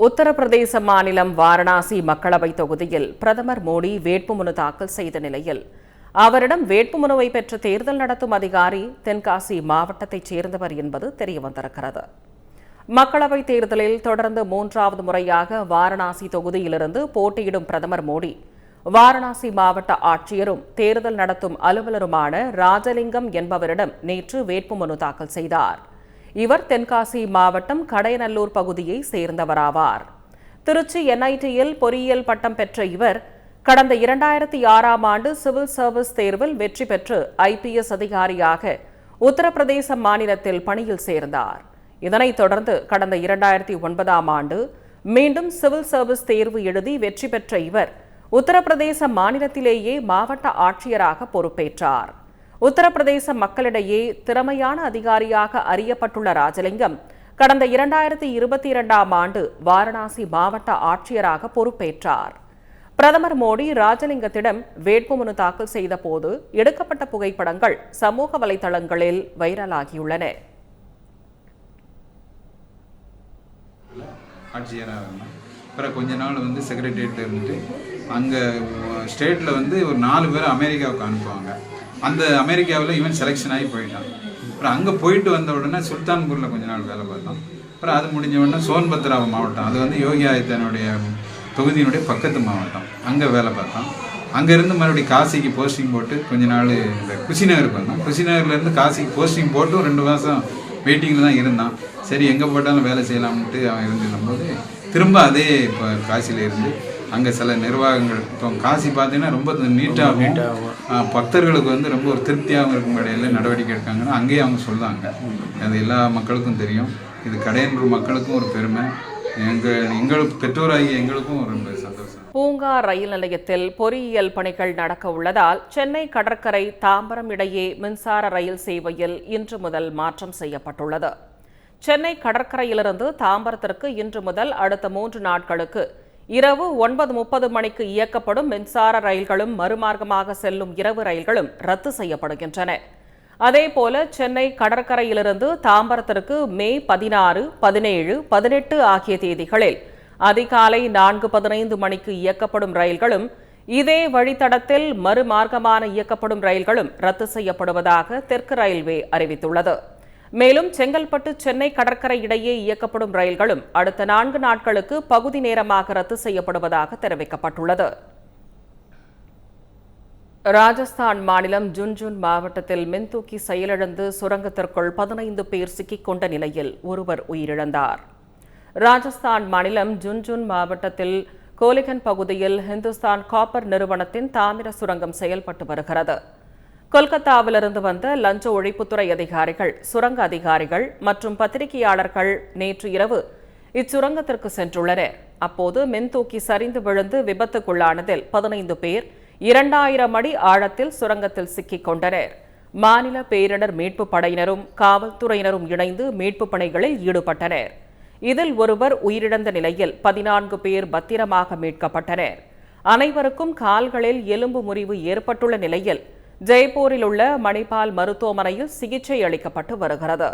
உத்தரப்பிரதேச மாநிலம் வாரணாசி மக்களவைத் தொகுதியில் பிரதமர் மோடி வேட்புமனு தாக்கல் செய்த நிலையில் அவரிடம் வேட்புமனுவை பெற்ற தேர்தல் நடத்தும் அதிகாரி தென்காசி மாவட்டத்தைச் சேர்ந்தவர் என்பது தெரியவந்திருக்கிறது. மக்களவைத் தேர்தலில் தொடர்ந்து மூன்றாவது முறையாக வாரணாசி தொகுதியிலிருந்து போட்டியிடும் பிரதமர் மோடி வாரணாசி மாவட்ட ஆட்சியரும் தேர்தல் நடத்தும் அலுவலருமான ராஜலிங்கம் என்பவரிடம் நேற்று வேட்புமனு தாக்கல் செய்தார். இவர் தென்காசி மாவட்டம் கடையநல்லூர் பகுதியை சேர்ந்தவராவார். திருச்சி NITயில் பொறியியல் பட்டம் பெற்ற இவர் கடந்த 2006ஆம் ஆண்டு சிவில் சர்வீஸ் தேர்வில் வெற்றி பெற்று IPS அதிகாரியாக உத்தரப்பிரதேச மாநிலத்தில் பணியில் சேர்ந்தார். இதனைத் தொடர்ந்து கடந்த 2009ஆம் ஆண்டு மீண்டும் சிவில் சர்வீஸ் தேர்வு எழுதி வெற்றி பெற்ற இவர் உத்தரப்பிரதேச மாநிலத்திலேயே மாவட்ட ஆட்சியராக பொறுப்பேற்றார். உத்தரப்பிரதேச மக்களிடையே திறமையான அதிகாரியாக அறியப்பட்டுள்ள ராஜலிங்கம் கடந்த 2022ஆம் ஆண்டு வாரணாசி மாவட்ட ஆட்சியராக பொறுப்பேற்றார். பிரதமர் மோடி ராஜலிங்கத்திடம் வேட்புமனு தாக்கல் செய்த போது எடுக்கப்பட்ட புகைப்படங்கள் சமூக வலைதளங்களில் வைரலாகியுள்ளன. அப்புறம் கொஞ்ச நாள் செக்ரட்டரியேட் இருந்துட்டு அங்கே ஸ்டேட்டில் ஒரு 4 பேர் அமெரிக்காவுக்கு அனுப்புவாங்க. அந்த அமெரிக்காவில் இவன் செலெக்ஷன் ஆகி போயிட்டான். அப்புறம் அங்கே போயிட்டு வந்த உடனே சுல்தான்பூரில் கொஞ்ச நாள் வேலை பார்த்தோம். அப்புறம் அது முடிஞ்ச உடனே சோன்பத்ரா மாவட்டம், அது யோகி ஆதித்யனுடைய தொகுதியினுடைய பக்கத்து மாவட்டம், அங்கே வேலை பார்த்தோம். அங்கேருந்து மறுபடியும் காசிக்கு போஸ்டிங் போட்டு கொஞ்ச நாள் இந்த குஷிநகருக்கு வந்தோம். குஷிநகர்லேருந்து காசிக்கு போஸ்டிங் போட்டும் 2 மாதம் வெயிட்டிங்கில் தான் இருந்தான். சரி எங்கே போட்டாலும் வேலை செய்யலாம்ட்டு அவன் இருந்திருக்கும்போது திரும்ப அதே இப்போ காசியில் இருந்து அங்கே சில நிர்வாகங்கள் இப்போ காசி பார்த்தீங்கன்னா ரொம்ப நீட்டாகவும் பக்தர்களுக்கு ரொம்ப ஒரு திருப்தியாகவும் இருக்கும் இடையில நடவடிக்கை எடுக்காங்கன்னா அங்கேயே அவங்க சொல்லுவாங்க. அது எல்லா மக்களுக்கும் தெரியும். இது கடையனூர் மக்களுக்கும் ஒரு பெருமை, எங்களுக்கு பெற்றோராகிய எங்களுக்கும் ஒரு சந்தோஷம். பூங்கா ரயில் நிலையத்தில் பொறியியல் பணிகள் நடக்க உள்ளதால் சென்னை கடற்கரை தாம்பரம் இடையே மின்சார ரயில் சேவையில் இன்று முதல் மாற்றம் செய்யப்பட்டுள்ளது. சென்னை கடற்கரையிலிருந்து தாம்பரத்திற்கு இன்று முதல் அடுத்த 3 நாட்களுக்கு இரவு 9:30 மணிக்கு இயக்கப்படும் மின்சார ரயில்களும் மறுமார்க்கமாக செல்லும் இரவு ரயில்களும் ரத்து செய்யப்படுகின்றன. அதேபோல சென்னை கடற்கரையிலிருந்து தாம்பரத்திற்கு மே 16, 17, 18 ஆகிய தேதிகளில் அதிகாலை 4:15 மணிக்கு இயக்கப்படும் ரயில்களும் இதே வழித்தடத்தில் மறுமார்க்கமான இயக்கப்படும் ரயில்களும் ரத்து செய்யப்படுவதாக தெற்கு ரயில்வே அறிவித்துள்ளது. மேலும் செங்கல்பட்டு சென்னை கடற்கரை இடையே இயக்கப்படும் ரயில்களும் அடுத்த 4 நாட்களுக்கு பகுதி நேரமாக ரத்து செய்யப்படுவதாக தெரிவிக்கப்பட்டுள்ளது. ராஜஸ்தான் மாநிலம் ஜுன்ஜுன் மாவட்டத்தில் மின்தூக்கி செயலிழந்து சுரங்கத்திற்குள் 15 பேர் சிக்கிக் கொண்ட நிலையில் ஒருவர் உயிரிழந்தார். ராஜஸ்தான் மாநிலம் ஜுன்ஜுன் மாவட்டத்தில் கோலிகன் பகுதியில் ஹிந்துஸ்தான் காப்பர் நிறுவனத்தின் தாமிர சுரங்கம் செயல்பட்டு வருகிறது. கொல்கத்தாவிலிருந்து வந்த லஞ்ச ஒழிப்புத்துறை அதிகாரிகள், சுரங்க அதிகாரிகள் மற்றும் பத்திரிகையாளர்கள் நேற்று இரவு இச்சுரங்கத்திற்கு சென்றுள்ளனர். அப்போது மின்தூக்கி சரிந்து விழுந்து விபத்துக்குள்ளானதில் 15 பேர் 2000 அடி ஆழத்தில் சுரங்கத்தில் சிக்கிக் கொண்டனர். மாநில பேரிடர் மீட்பு படையினரும் காவல்துறையினரும் இணைந்து மீட்பு பணிகளில் ஈடுபட்டனர். இதில் ஒருவர் உயிரிழந்த நிலையில் 14 பேர் பத்திரமாக மீட்கப்பட்டனர். அனைவருக்கும் கால்களில் எலும்பு முறிவு ஏற்பட்டுள்ள நிலையில் ஜெய்ப்பூரில் உள்ள மணிபால் மருத்துவமனையில் சிகிச்சை அளிக்கப்பட்டு வருகிறது.